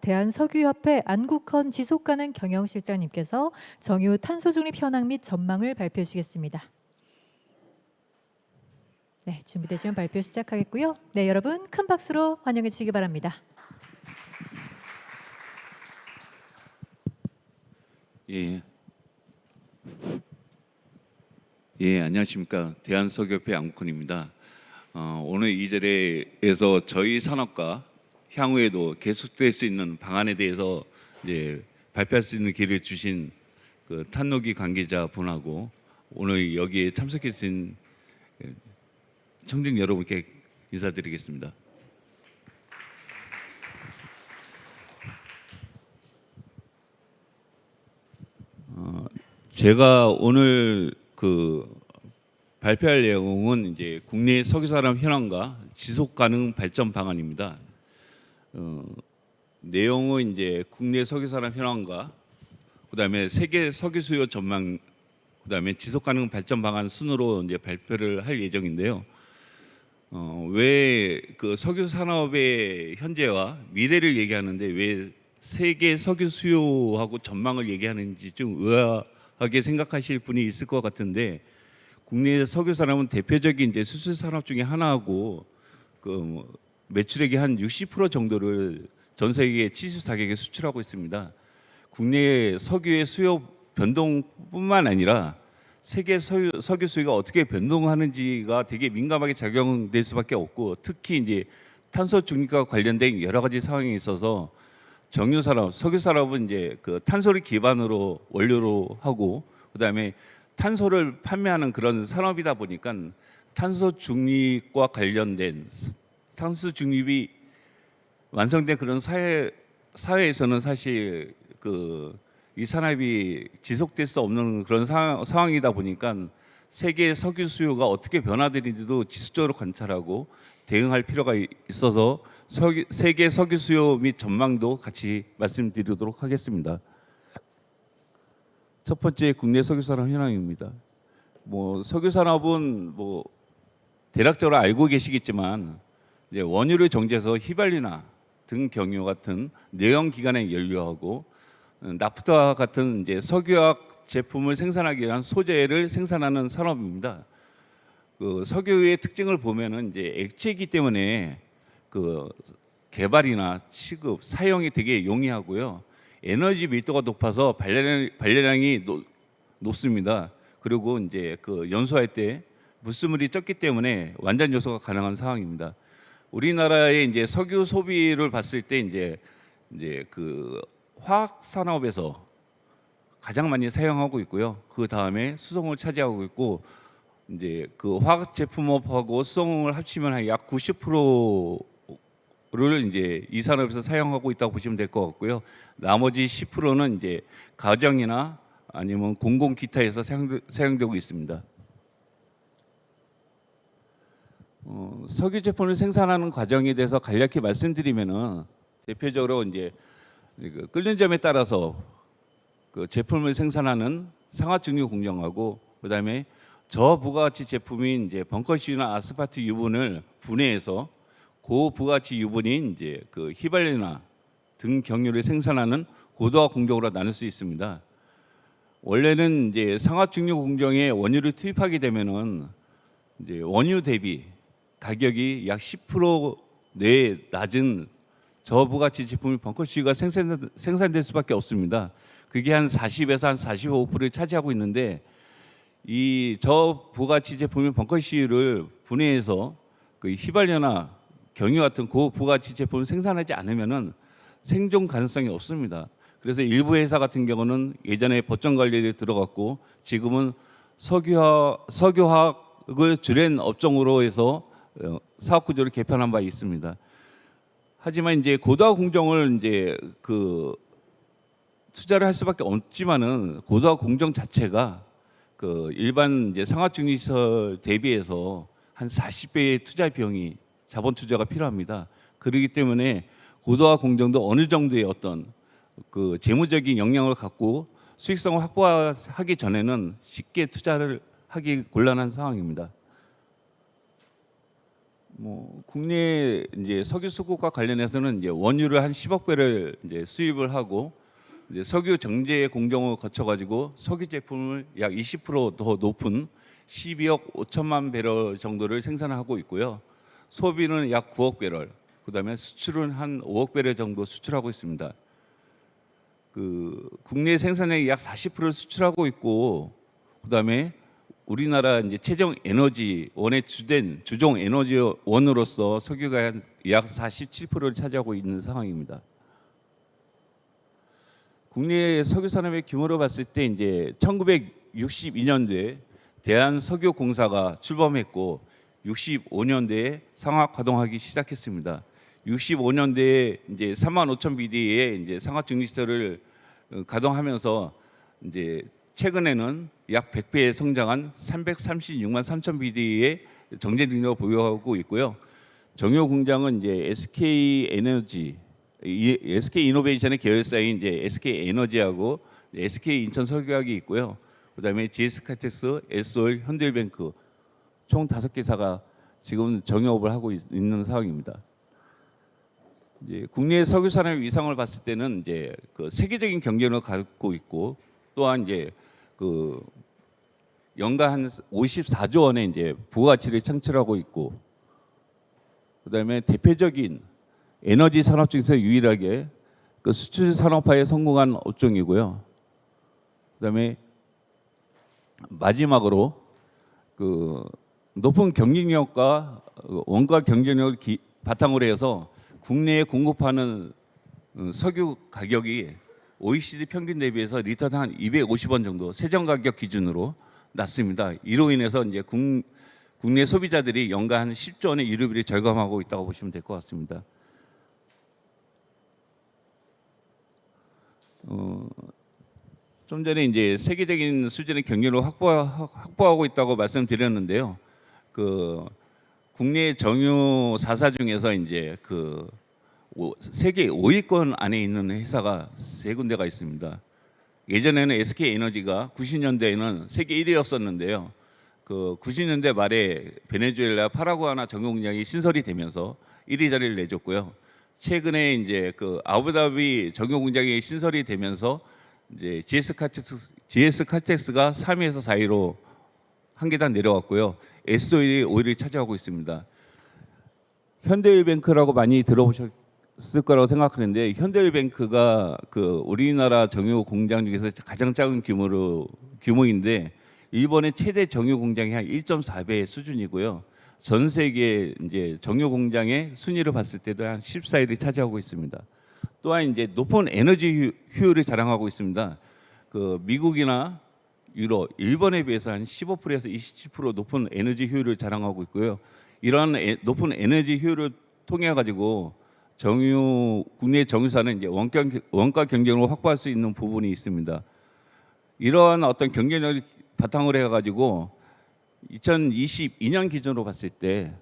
대한석유협회 안국헌 지속가능 경영실장님께서 정유 탄소중립 현황 및 전망을 발표해 주시겠습니다. 네, 준비되시면 발표 시작하겠고요. 네, 여러분 큰 박수로 환영해 주시기 바랍니다. 예. 안녕하십니까. 대한석유협회 안국헌입니다. 오늘 이 자리에서 저희 산업과 향후에도 계속될 수 있는 방안에 대해서 이제 발표할 수 있는 기회를 주신 그 탄노기 관계자 분하고 오늘 여기에 참석해 주신 청중 여러분께 인사드리겠습니다. 제가 오늘 발표할 내용은 이제 국내 석유산업 현황과 지속 가능 발전 방안입니다. 내용은 이제 국내 석유산업 현황과 그다음에 세계 석유 수요 전망, 그다음에 지속 가능 발전 방안 순으로 이제 발표를 할 예정인데요. 왜 그 석유 산업의 현재와 미래를 얘기하는데 왜 세계 석유 수요하고 전망을 얘기하는지 좀 의아하게 생각하실 분이 있을 것 같은데, 국내 석유 산업은 대표적인 이제 수출 산업 중에 하나하고 매출액의 한 60% 정도를 전 세계 74개국에 수출하고 있습니다. 국내 석유의 수요 변동뿐만 아니라 세계 석유 수요가 어떻게 변동하는지가 되게 민감하게 작용될 수밖에 없고, 특히 이제 탄소 중립과 관련된 여러 가지 상황이 있어서 정유 산업, 석유 산업은 이제 그 탄소를 기반으로 원료로 하고 그다음에 탄소를 판매하는 그런 산업이다 보니까 탄소 중립과 관련된 탄소 중립이 완성된 그런 사회에서는 사실 이 산업이 지속될 수 없는 그런 상황이다 보니까 세계 석유 수요가 어떻게 변화되는지도 지속적으로 관찰하고 대응할 필요가 있어서 세계 석유 수요 및 전망도 같이 말씀드리도록 하겠습니다. 첫 번째, 국내 석유 산업 현황입니다. 석유 산업은 대략적으로 알고 계시겠지만 이제 원유를 정제해서 휘발유나 등 경유 같은 내연 기관의 연료하고 나프타 같은 이제 석유화학 제품을 생산하기 위한 소재를 생산하는 산업입니다. 석유의 특징을 보면은 이제 액체이기 때문에 개발이나 취급, 사용이 되게 용이하고요. 에너지 밀도가 높아서 발열량이 높습니다. 그리고 이제 연소할 때 불순물이 적기 때문에 완전 요소가 가능한 상황입니다. 우리나라의 이제 석유 소비를 봤을 때 이제 화학 산업에서 가장 많이 사용하고 있고요. 그 다음에 수송을 차지하고 있고, 이제 화학 제품업하고 수송을 합치면 한 약 90%를 이제 이 산업에서 사용하고 있다고 보시면 될 것 같고요. 나머지 10%는 이제 가정이나 아니면 공공 기타에서 사용되고 있습니다. 석유 제품을 생산하는 과정에 대해서 간략히 말씀드리면은 대표적으로 이제 끓는 점에 따라서 제품을 생산하는 상하증류 공정하고 그다음에 저부가가치 제품인 이제 벙커시유나 아스파트 유분을 분해해서 고부가가치 유분인 이제 휘발유나 등 경유를 생산하는 고도화 공정으로 나눌 수 있습니다. 원래는 이제 상하증류 공정에 원유를 투입하게 되면은 이제 원유 대비 가격이 약 10% 내에 낮은 저부가치 제품을 벙커시유가 생산될 수밖에 없습니다. 그게 한 40에서 한 45%를 차지하고 있는데, 이 저부가치 제품인 벙커시유를 분해해서 휘발유나 경유 같은 고부가치 제품을 생산하지 않으면은 생존 가능성이 없습니다. 그래서 일부 회사 같은 경우는 예전에 법정 관리에 들어갔고 지금은 석유화학을 주된 업종으로 해서 사업 구조를 개편한 바 있습니다. 하지만 이제 고도화 공정을 이제 투자를 할 수밖에 없지만은 고도화 공정 자체가 일반 이제 상하증류시설 대비해서 한 40배의 투자 비용이 자본 투자가 필요합니다. 그렇기 때문에 고도화 공정도 어느 정도의 어떤 재무적인 영향을 갖고 수익성을 확보하기 전에는 쉽게 투자를 하기 곤란한 상황입니다. 국내 이제 석유 수급과 관련해서는 이제 원유를 한 10억 배를 이제 수입을 하고 이제 석유 정제 공정을 거쳐 가지고 석유 제품을 약 20%더 높은 12억 5천만 배럴 정도를 생산하고 있고요. 소비는 약 9억 배럴, 그다음에 수출은 한 5억 배럴 정도 수출하고 있습니다. 국내 생산량의 약 40%를 수출하고 있고, 그다음에 우리나라 이제 최종 에너지 원의 주종 에너지 원으로서 석유가 약 47%를 차지하고 있는 상황입니다. 국내 석유 산업의 규모로 봤을 때 이제 1962년도에 대한석유공사가 출범했고 65년도에 상화 가동하기 시작했습니다. 65년도에 이제 35,000bd의 이제 상하 증리시설을 가동하면서 이제 최근에는 약 100배 성장한 336만 3천 bd의 정제 능력을 보유하고 있고요. 정유 공장은 이제 SK 에너지, SK 이노베이션의 계열사인 이제 SK 에너지하고 SK 인천 석유화학이 있고요. 그다음에 GS 칼텍스, S-오일, 현대일뱅크 총 5개사가 지금 정유업을 하고 있는 상황입니다. 이제 국내 석유 산업의 위상을 봤을 때는 이제 세계적인 경쟁력을 갖고 있고, 또한 이제 연간 한 54조 원의 이제 부가가치를 창출하고 있고, 그다음에 대표적인 에너지 산업 중에서 유일하게 수출 산업화에 성공한 업종이고요. 그다음에 마지막으로 높은 경쟁력과 원가 경쟁력을 바탕으로 해서 국내에 공급하는 석유 가격이 OECD 평균 대비해서 리터당 한 250원 정도 세정 가격 기준으로 낮습니다. 이로 인해서 이제 국내 소비자들이 연간 한 10조 원의 유류비를 절감하고 있다고 보시면 될 것 같습니다. 좀 전에 이제 세계적인 수준의 경쟁력을 확보하고 있다고 말씀드렸는데요. 국내 정유 4사 중에서 이제 세계 5위권 안에 있는 회사가 3군데가 있습니다. 예전에는 SK 에너지가 90년대에는 세계 1위였었는데요. 90년대 말에 베네수엘라 파라구아나 정유 공장이 신설이 되면서 1위 자리를 내줬고요. 최근에 이제 아부다비 정유 공장이 신설이 되면서 이제 GS 칼텍스가 3위에서 4위로 한 계단 내려왔고요. S-오일이 5위를 차지하고 있습니다. 현대일뱅크라고 많이 들어보셨을 거라고 생각하는데, 현대일뱅크가 우리나라 정유 공장 중에서 가장 작은 규모인데 일본의 최대 정유 공장이 한 1.4배 수준이고요. 전 세계 이제 정유 공장의 순위를 봤을 때도 한 14위를 차지하고 있습니다. 또한 이제 높은 에너지 효율을 자랑하고 있습니다. 미국이나 유럽, 일본에 비해서 한 15%에서 27% 높은 에너지 효율을 자랑하고 있고요. 이러한 높은 에너지 효율을 통해 가지고 국내 정유사는 이제 원가 경쟁력을 확보할 수 있는 부분이 있습니다. 이러한 어떤 경쟁력을 바탕으로 해가지고 2022년 기준으로 봤을 때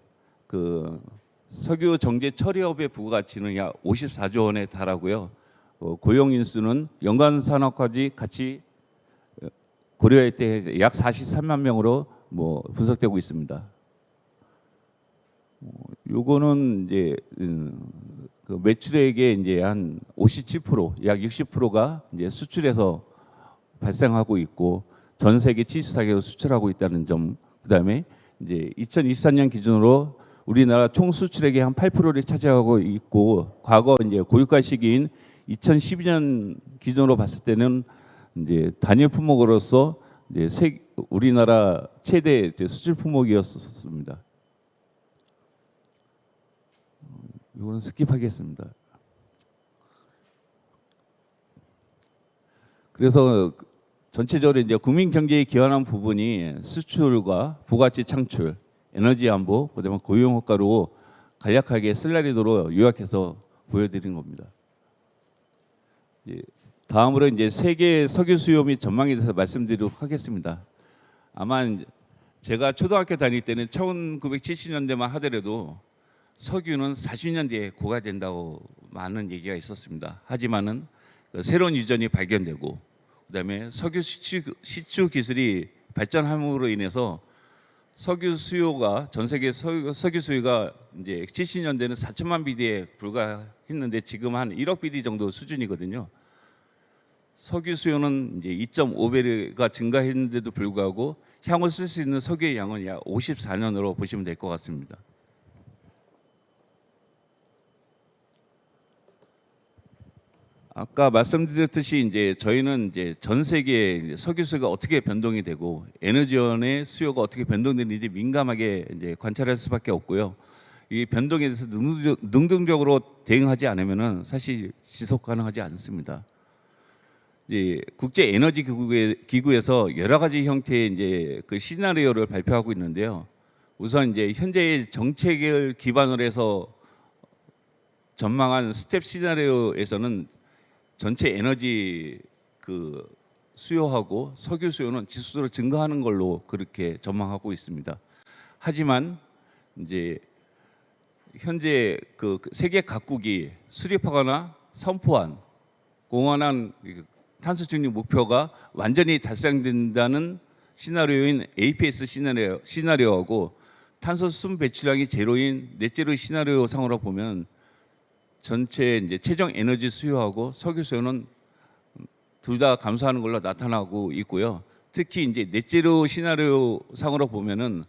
석유 정제 처리업의 부가가치는 약 54조 원에 달하고요. 고용 인수는 연간 산업까지 같이 고려할 때 약 43만 명으로 분석되고 있습니다. 요거는 이제 매출액의 이제 한 57%, 약 60%가 이제 수출에서 발생하고 있고 전 세계 74개로 수출하고 있다는 점. 그다음에 이제 2024년 기준으로 우리나라 총 수출액의 한 8%를 차지하고 있고, 과거 이제 고유가 시기인 2012년 기준으로 봤을 때는 이제 단일 품목으로서 이제 우리나라 최대 수출 품목이었습니다. 이거는 스킵하겠습니다. 그래서 전체적으로 이제 국민 경제에 기여하는 부분이 수출과 부가가치 창출, 에너지 안보, 그다음에 고용 효과로 간략하게 슬라이드로 요약해서 보여드린 겁니다. 다음으로 이제 세계 석유 수요 및 전망에 대해서 말씀드리도록 하겠습니다. 아마 제가 초등학교 다닐 때는 1970년대만 하더라도 석유는 40년 뒤에 고갈된다고 많은 얘기가 있었습니다. 하지만은 새로운 유전이 발견되고, 그다음에 석유 시추 기술이 발전함으로 인해서 석유 수요가 전 세계 석유 수요가 이제 70년대는 4천만 BD에 불과했는데 지금 한 1억 BD 정도 수준이거든요. 석유 수요는 이제 2.5배가 증가했는데도 불구하고 향후 쓸 수 있는 석유의 양은 약 54년으로 보시면 될 것 같습니다. 아까 말씀드렸듯이 이제 저희는 이제 전 세계 석유 수요가 어떻게 변동이 되고 에너지원의 수요가 어떻게 변동되는지 민감하게 이제 관찰할 수밖에 없고요. 이 변동에 대해서 능동적으로 대응하지 않으면은 사실 지속 가능하지 않습니다. 이제 국제 에너지 기구에서 여러 가지 형태의 이제 그 시나리오를 발표하고 있는데요. 우선 이제 현재의 정책을 기반으로 해서 전망한 스텝 시나리오에서는 전체 에너지 그 수요하고 석유 수요는 지수로 증가하는 걸로 그렇게 전망하고 있습니다. 하지만 이제 현재 그 세계 각국이 수립하거나 선포한 공언한 탄소 중립 목표가 완전히 달성된다는 시나리오인 APS 시나리오하고 탄소 순 배출량이 제로인 넷제로 시나리오 상으로 보면 전체 이제 최종 에너지 수요하고 석유 수요는 둘 다 감소하는 걸로 나타나고 있고요. 특히 이제 넷제로 시나리오 상으로 보면은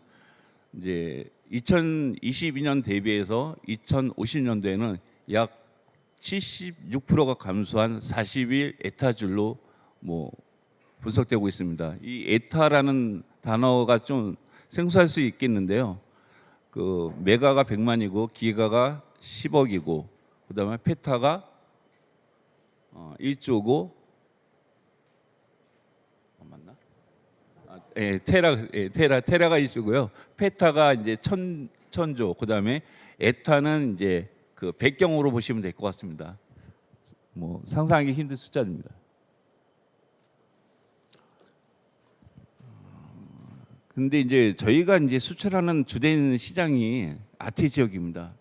이제 2022년 대비해서 2050년도에는 약 76%가 감소한 40일 에타줄로 뭐 분석되고 있습니다. 이 에타라는 단어가 좀 생소할 수 있겠는데요. 그 메가가 100만이고 기가가 10억이고 그다음에 페타가 1조고 맞나? 테라가 1조고요. 페타가 이제 천조. 그다음에 에타는 이제 그 백경으로 보시면 될 것 같습니다. 뭐 상상하기 힘든 숫자입니다. 근데 이제 저희가 이제 수출하는 주된 시장이 아태 지역입니다.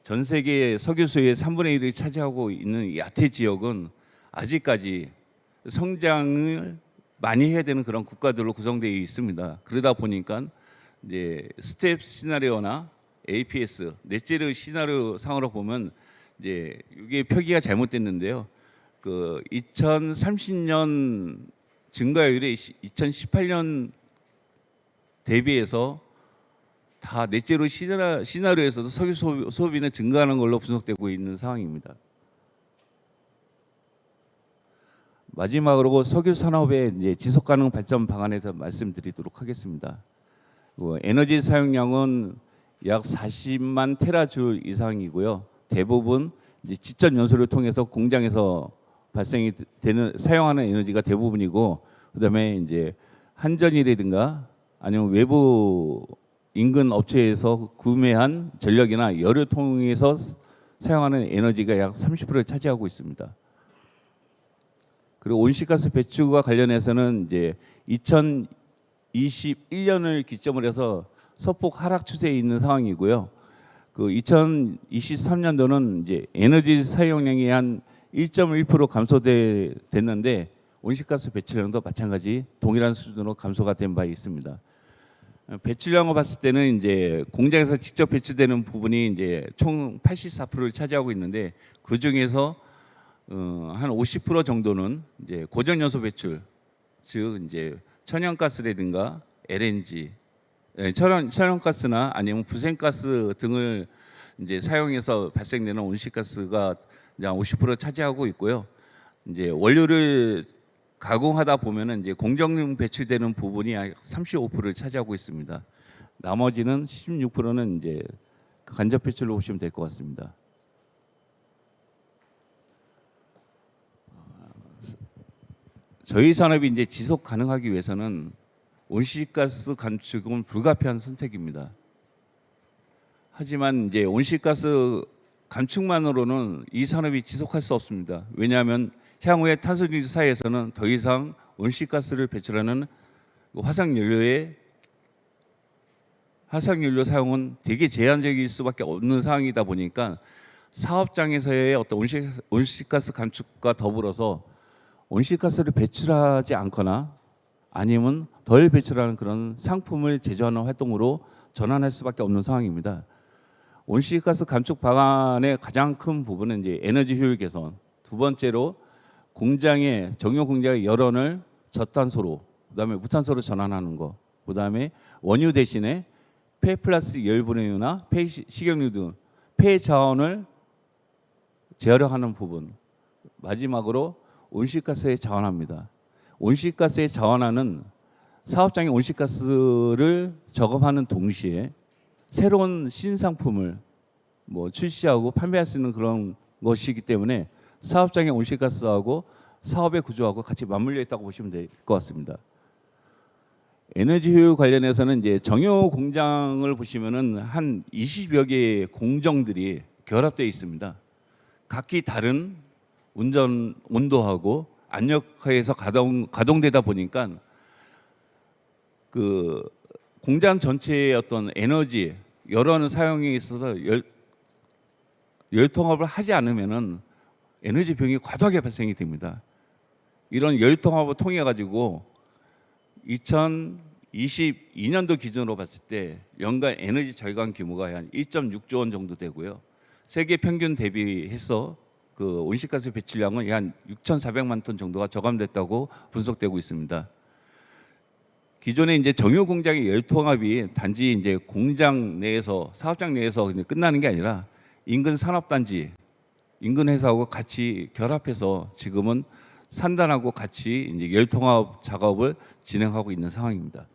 전 세계 석유 수요의 3분의 1을 차지하고 있는 이 아태 지역은 아직까지 성장을 많이 해야 되는 그런 국가들로 구성되어 있습니다. 그러다 보니까 이제 스텝 시나리오나 APS 넷제로 시나리오 상으로 보면 이제 이게 표기가 잘못됐는데요. 그 2030년 증가율이 2018년 대비해서 다 넷제로 시나리오에서도 석유 소비는 증가하는 걸로 분석되고 있는 상황입니다. 마지막으로 석유 산업의 이제 지속 가능 발전 방안에 대해서 말씀드리도록 하겠습니다. 에너지 사용량은 약 40만 테라줄 이상이고요. 대부분 이제 지전 연소를 통해서 공장에서 발생이 되는 사용하는 에너지가 대부분이고, 그다음에 이제 한전이라든가 아니면 외부 인근 업체에서 구매한 전력이나 열을 통해서 사용하는 에너지가 약 30%를 차지하고 있습니다. 그리고 온실가스 배출과 관련해서는 이제 2021년을 기점으로 해서 소폭 하락 추세에 있는 상황이고요. 그 2023년도는 이제 에너지 사용량이 한 1.1% 감소됐는데 온실가스 배출량도 마찬가지 동일한 수준으로 감소가 된 바 있습니다. 배출량을 봤을 때는 이제 공장에서 직접 배출되는 부분이 이제 총 84%를 차지하고 있는데 그 중에서 한 50% 정도는 이제 고전 요소 배출, 즉 이제 천연가스라든가 LNG, 천연가스나 아니면 부생가스 등을 이제 사용해서 발생되는 온실가스가 이제 50% 차지하고 있고요. 이제 원료를 가공하다 보면은 이제 공정 배출되는 부분이 약 35%를 차지하고 있습니다. 나머지는 16%는 이제 간접 배출로 보시면 될 것 같습니다. 저희 산업이 이제 지속 가능하기 위해서는 온실가스 감축은 불가피한 선택입니다. 하지만 이제 온실가스 감축만으로는 이 산업이 지속할 수 없습니다. 왜냐하면 향후에 탄소중립 사회에서는 더 이상 온실가스를 배출하는 화석연료 사용은 되게 제한적일 수밖에 없는 상황이다 보니까 사업장에서의 어떤 온실가스 감축과 더불어서 온실가스를 배출하지 않거나 아니면 덜 배출하는 그런 상품을 제조하는 활동으로 전환할 수밖에 없는 상황입니다. 온실가스 감축 방안의 가장 큰 부분은 이제 에너지 효율 개선, 두 번째로 정유 공장의 열원을 저탄소로, 그다음에 무탄소로 전환하는 거, 그다음에 원유 대신에 폐 플라스틱 열분해유나 폐 식용유 등 폐 자원을 재활용하는 부분, 마지막으로 온실가스에 자원합니다. 온실가스에 자원하는 사업장의 온실가스를 저감하는 동시에 새로운 신상품을 출시하고 판매할 수 있는 그런 것이기 때문에 사업장의 온실가스하고 사업의 구조하고 같이 맞물려 있다고 보시면 될 것 같습니다. 에너지 효율 관련해서는 이제 정유 공장을 보시면은 한 20여 개의 공정들이 결합되어 있습니다. 각기 다른 운전 온도하고 압력하에서 가동되다 보니까 그 공장 전체의 어떤 에너지 열원 사용에 있어서 열 통합을 하지 않으면은 에너지 비용이 과도하게 발생이 됩니다. 이런 열 통합을 통해 가지고 2022년도 기준으로 봤을 때 연간 에너지 절감 규모가 한 1.6조 원 정도 되고요. 세계 평균 대비해서 그 온실가스 배출량은 한 6,400만 톤 정도가 저감됐다고 분석되고 있습니다. 기존에 이제 정유 공장의 열 통합이 단지 이제 공장 내에서 사업장 내에서 그냥 끝나는 게 아니라 인근 산업단지, 인근 회사하고 같이 결합해서 지금은 산단하고 같이 이제 열 통합 작업을 진행하고 있는 상황입니다.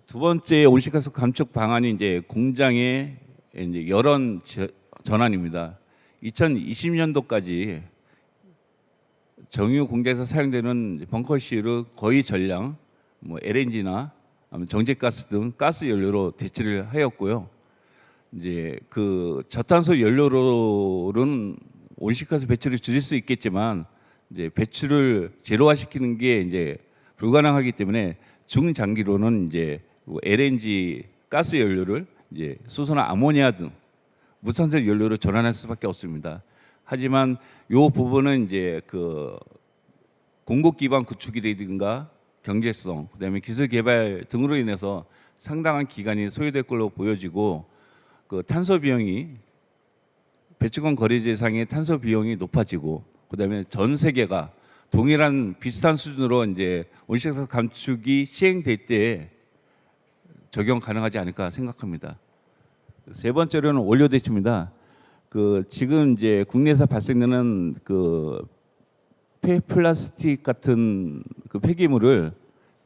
두 번째 온실가스 감축 방안이 이제 공장의 이제 열원 전환입니다. 2020년도까지 정유 공장에서 사용되는 벙커시를 거의 전량 LNG나 정제가스 등 가스 연료로 대체를 하였고요. 이제 그 저탄소 연료로는 온실가스 배출을 줄일 수 있겠지만 이제 배출을 제로화시키는 게 이제 불가능하기 때문에 중장기로는 이제 LNG 가스 연료를 이제 수소나 아모니아 등 무탄소 연료로 전환할 수밖에 없습니다. 하지만 이 부분은 이제 그 공급 기반 구축이라든가 경제성, 그다음에 기술 개발 등으로 인해서 상당한 기간이 소요될 걸로 보여지고 그 탄소 비용이 배출권 거래제상의 탄소 비용이 높아지고 그다음에 전 세계가 동일한 비슷한 수준으로 이제 온실가스 감축이 시행될 때 적용 가능하지 않을까 생각합니다. 세 번째로는 원료 대체입니다. 그 지금 이제 국내에서 발생되는 그 폐플라스틱 같은 그 폐기물을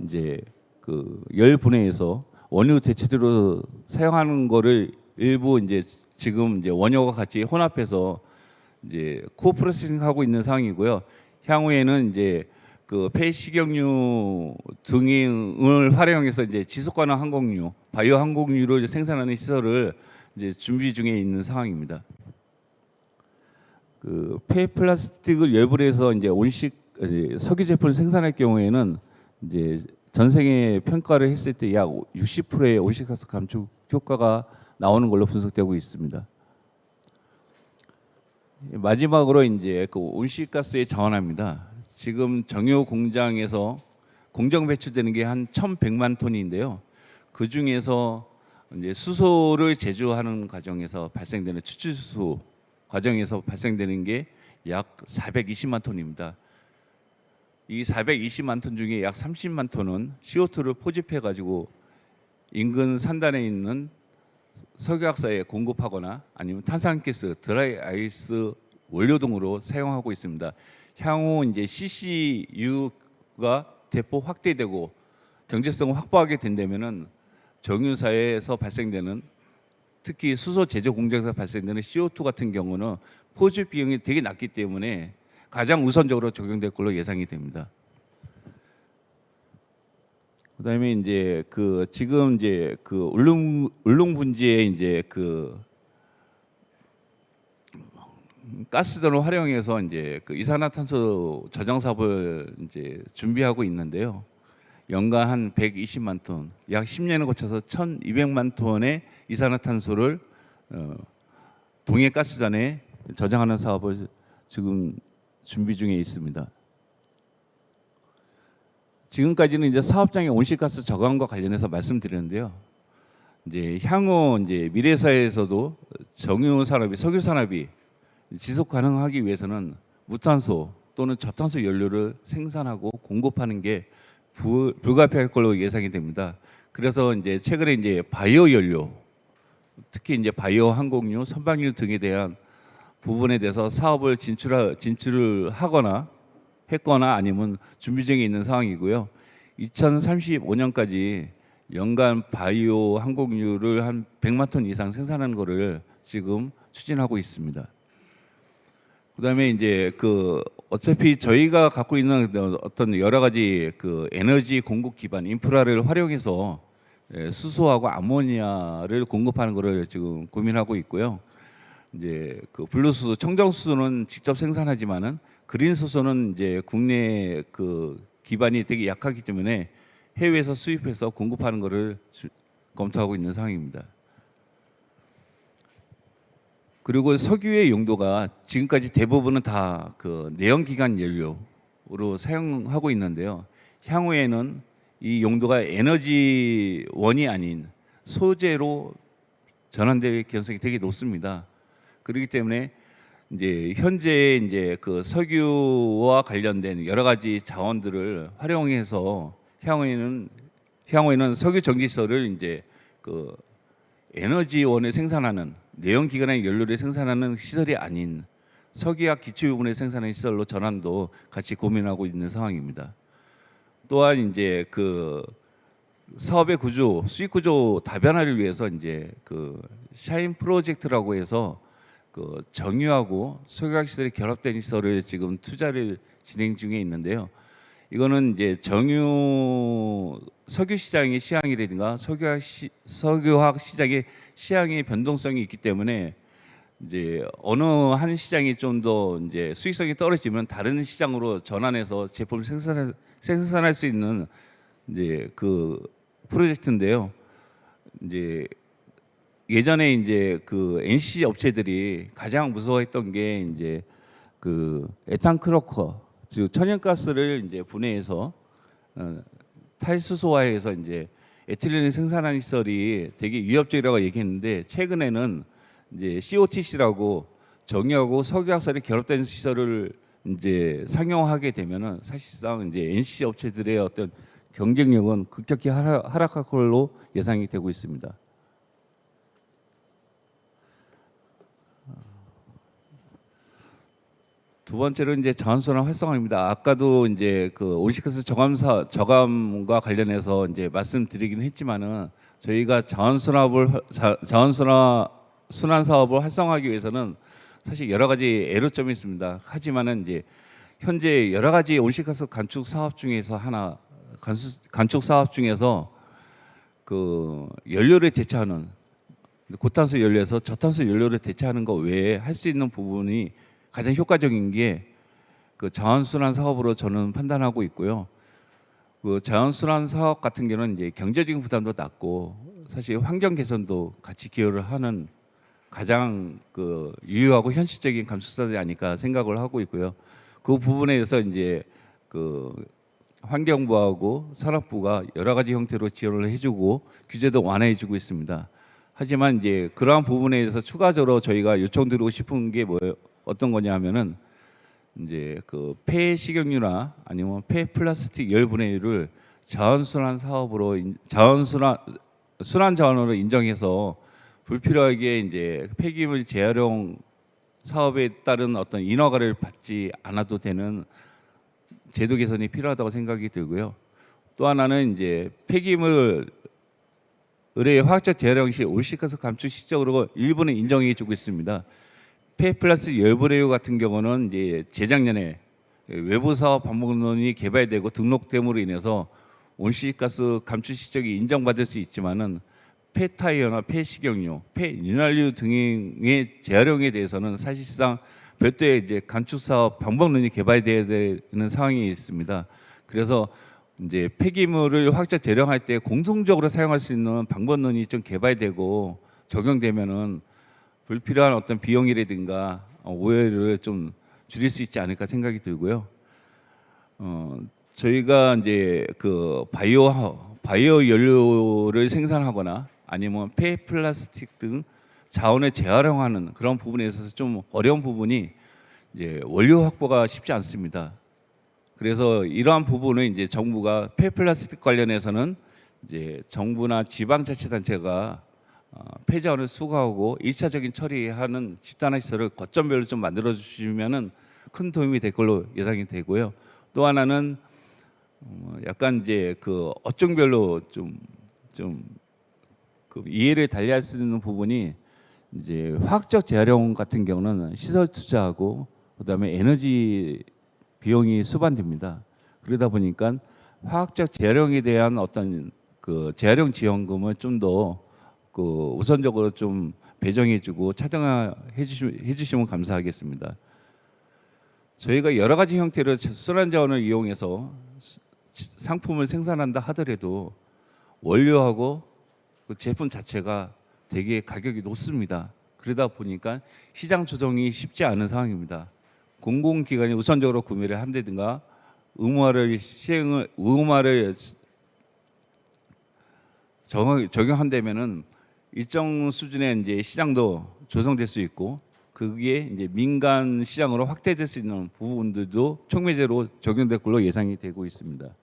이제 그 열분해해서 원유 대체제로 사용하는 거를 일부 이제 지금 이제 원료와 같이 혼합해서 이제 코프로세싱하고 있는 상황이고요. 향후에는 이제 그 폐식용유 등을 활용해서 이제 지속 가능 항공유, 바이오 항공유를 생산하는 시설을 이제 준비 중에 있는 상황입니다. 그 폐플라스틱을 열분해서 이제 석유 제품을 생산할 경우에는 이제 전 세계 평가를 했을 때 약 60%의 온실가스 감축 효과가 나오는 걸로 분석되고 있습니다. 마지막으로 이제 그 온실가스의 자원합니다. 지금 정유 공장에서 공정 배출되는 게 한 1,100만 톤인데요. 그 중에서 이제 수소를 제조하는 과정에서 발생되는 추출수 과정에서 발생되는 게 약 420만 톤입니다. 이 420만 톤 중에 약 30만 톤은 CO2를 포집해 가지고 인근 산단에 있는 석유학사에 공급하거나 아니면 탄산가스, 드라이 아이스 원료 등으로 사용하고 있습니다. 향후 이제 CCU가 대폭 확대되고 경제성을 확보하게 된다면은 정유사에서 발생되는 특히 수소 제조 공장에서 발생되는 CO2 같은 경우는 포집 비용이 되게 낮기 때문에 가장 우선적으로 적용될 걸로 예상이 됩니다. 그다음에 이제 그 지금 이제 그 울릉 분지에 이제 그 가스전을 활용해서 이제 그 이산화탄소 저장 사업을 이제 준비하고 있는데요. 연간 한 120만 톤, 약 10년을 거쳐서 1,200만 톤의 이산화탄소를 동해 가스전에 저장하는 사업을 지금 준비 중에 있습니다. 지금까지는 이제 사업장의 온실가스 저감과 관련해서 말씀드렸는데요. 이제 향후 이제 미래 사회에서도 정유 산업이 석유 산업이 지속 가능하기 위해서는 무탄소 또는 저탄소 연료를 생산하고 공급하는 게 불가피할 걸로 예상이 됩니다. 그래서 이제 최근에 이제 바이오 연료, 특히 이제 바이오 항공유, 선박유 등에 대한 부분에 대해서 사업을 진출을 하거나 했거나 아니면 준비 중에 있는 상황이고요. 2035년까지 연간 바이오 항공유를 한 100만 톤 이상 생산하는 거를 지금 추진하고 있습니다. 그다음에 이제 어차피 저희가 갖고 있는 어떤 여러 가지 에너지 공급 기반 인프라를 활용해서 수소하고 아모니아를 공급하는 거를 지금 고민하고 있고요. 이제 블루수소, 청정수소는 직접 생산하지만은 그린 수소는 이제 국내 기반이 되게 약하기 때문에 해외에서 수입해서 공급하는 거를 검토하고 있는 상황입니다. 그리고 석유의 용도가 지금까지 대부분은 다 내연기관 연료로 사용하고 있는데요. 향후에는 이 용도가 에너지원이 아닌 소재로 전환될 가능성이 되게 높습니다. 그렇기 때문에 이제 현재 이제 석유와 관련된 여러 가지 자원들을 활용해서 향후에는 석유 정지시설을 이제 에너지원을 생산하는 내연기관의 연료를 생산하는 시설이 아닌 석유학 기초유분을 생산하는 시설로 전환도 같이 고민하고 있는 상황입니다. 또한 이제 사업의 구조, 수익 구조 다변화를 위해서 이제 샤인 프로젝트라고 해서 정유하고 석유학 시설이 결합된 시설을 지금 투자를 진행 중에 있는데요. 이거는 이제 석유 시장의 시황이라든가 석유화학 시장의 시황의 변동성이 있기 때문에 이제 어느 한 시장이 좀 더 이제 수익성이 떨어지면 다른 시장으로 전환해서 제품을 생산할 수 있는 이제 프로젝트인데요. 이제 예전에 이제 NC 업체들이 가장 무서워했던 게 이제 에탄 크로커, 즉 천연가스를 이제 분해해서 탈수소화해서 이제 에틸렌을 생산하는 시설이 되게 위협적이라고 얘기했는데, 최근에는 이제 COTC라고 정유하고 석유화설이 결합된 시설을 이제 상용하게 되면은 사실상 이제 NC 업체들의 어떤 경쟁력은 급격히 하락할 걸로 예상이 되고 있습니다. 두 번째로 이제 자원순환 활성화입니다. 아까도 이제 온실가스 저감과 관련해서 이제 말씀드리긴 했지만은 저희가 순환 사업을 활성화하기 위해서는 사실 여러 가지 애로점이 있습니다. 하지만은 이제 현재 여러 가지 온실가스 감축 사업 중에서 연료를 대체하는 고탄소 연료에서 저탄소 연료를 대체하는 것 외에 할 수 있는 부분이 가장 효과적인 게 자원순환 사업으로 저는 판단하고 있고요. 자원순환 사업 같은 경우는 이제 경제적인 부담도 낮고 사실 환경 개선도 같이 기여를 하는 가장 유효하고 현실적인 감축사들이 아닐까 생각을 하고 있고요. 그 부분에 대해서 이제 환경부하고 산업부가 여러 가지 형태로 지원을 해주고 규제도 완화해주고 있습니다. 하지만 이제 그러한 부분에 대해서 추가적으로 저희가 요청드리고 싶은 게 어떤 거냐면은 이제 폐식용유나 아니면 폐플라스틱 열분해유를 자원순환 사업으로 순환 자원으로 인정해서 불필요하게 이제 폐기물 재활용 사업에 따른 어떤 인허가를 받지 않아도 되는 제도 개선이 필요하다고 생각이 들고요. 또 하나는 이제 폐기물의 화학적 재활용 시 온실가스 감축 시적으로 일부는 인정해주고 있습니다. 폐플라스틱 열분해유 같은 경우는 이제 재작년에 외부 사업 방법론이 개발되고 등록됨으로 인해서 온실가스 감축 시적이 인정받을 수 있지만은 폐타이어나 폐식용유, 폐윤활유 등의 재활용에 대해서는 사실상 별도의 이제 감축 사업 방법론이 개발되어야 되는 상황이 있습니다. 그래서 이제 폐기물을 화학적 재활용할 때 공통적으로 사용할 수 있는 방법론이 좀 개발되고 적용되면은 불필요한 어떤 비용이라든가 오해를 좀 줄일 수 있지 않을까 생각이 들고요. 저희가 이제 그 바이오 연료를 생산하거나 아니면 폐플라스틱 등 자원을 재활용하는 그런 부분에 있어서 좀 어려운 부분이 이제 원료 확보가 쉽지 않습니다. 그래서 이러한 부분은 이제 정부가 폐플라스틱 관련해서는 이제 정부나 지방자치단체가 폐자원을 수거하고 일차적인 처리하는 집단화 시설을 거점별로 좀 만들어 주시면은 큰 도움이 될 걸로 예상이 되고요. 또 하나는 약간 이제 그 업종별로 그 이해를 달리할 수 있는 부분이 이제 화학적 재활용 같은 경우는 시설 투자하고 그다음에 에너지 비용이 수반됩니다. 그러다 보니까 화학적 재활용에 대한 어떤 그 재활용 지원금을 좀 더 그 우선적으로 좀 배정해주고 차등화해 주시면 감사하겠습니다. 저희가 여러 가지 형태로 순환 자원을 이용해서 상품을 생산한다 하더라도 원료하고 그 제품 자체가 되게 가격이 높습니다. 그러다 보니까 시장 조정이 쉽지 않은 상황입니다. 공공기관이 우선적으로 구매를 한다든가 의무화를 적용한다면은 일정 수준의 이제 시장도 조성될 수 있고 그게 이제 민간 시장으로 확대될 수 있는 부분들도 촉매제로 적용될 걸로 예상이 되고 있습니다.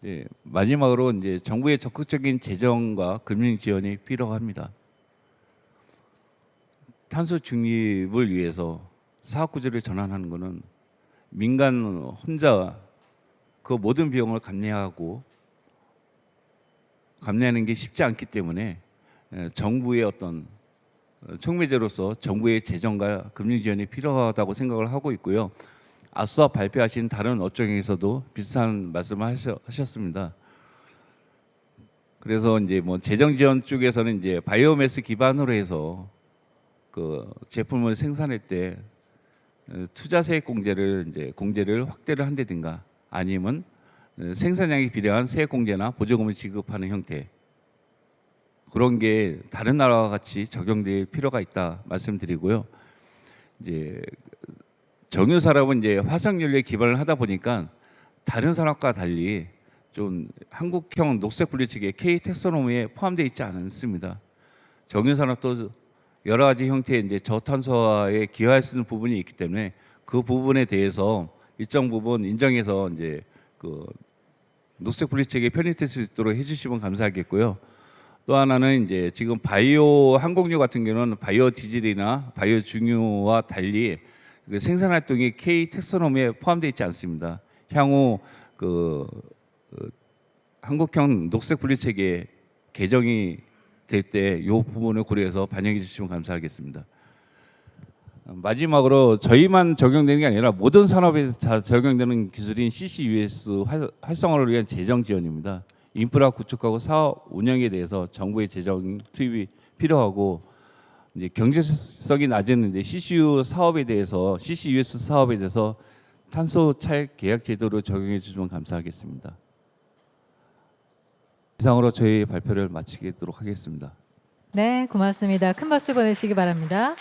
예, 마지막으로 이제 정부의 적극적인 재정과 금융 지원이 필요합니다. 탄소 중립을 위해서 사업 구조를 전환하는 것은 민간 혼자 그 모든 비용을 감내하는 게 쉽지 않기 때문에 정부의 어떤 촉매제로서 정부의 재정과 금융 지원이 필요하다고 생각을 하고 있고요. 앞서 발표하신 다른 업종에서도 비슷한 말씀을 하셨습니다. 그래서 이제 뭐 재정 지원 쪽에서는 이제 바이오매스 기반으로 해서 그 제품을 생산할 때 투자세액 공제를 확대를 한다든가 아니면 생산량이 비례한 세액 공제나 보조금을 지급하는 형태 그런 게 다른 나라와 같이 적용될 필요가 있다 말씀드리고요. 이제 정유 산업은 이제 화석 연료에 기반을 하다 보니까 다른 산업과 달리 좀 한국형 녹색 분리체계 K 텍소노미에 포함되어 있지 않습니다. 정유 산업도 여러 가지 형태의 이제 저탄소화에 기여할 수 있는 부분이 있기 때문에 그 부분에 대해서 일정 부분 인정해서 이제 그 녹색 분리체계에 편입될 수 있도록 해주시면 감사하겠고요. 또 하나는 이제 지금 바이오 항공유 같은 경우는 바이오 디젤이나 바이오 중유와 달리 그 생산 활동이 K 텍소노미에 포함되어 있지 않습니다. 향후 한국형 녹색 분리체계 개정이 될 때 이 부분을 고려해서 반영해 주시면 감사하겠습니다. 마지막으로 저희만 적용되는 게 아니라 모든 산업에 다 적용되는 기술인 CCUS 활성화를 위한 재정 지원입니다. 인프라 구축하고 사업 운영에 대해서 정부의 재정 투입이 필요하고 이제 경제성이 낮은 CCUS 사업에 대해서 탄소 차익 계약 제도로 적용해 주시면 감사하겠습니다. 이상으로 저희 발표를 마치도록 하겠습니다. 네, 고맙습니다. 큰 박수 보내시기 바랍니다.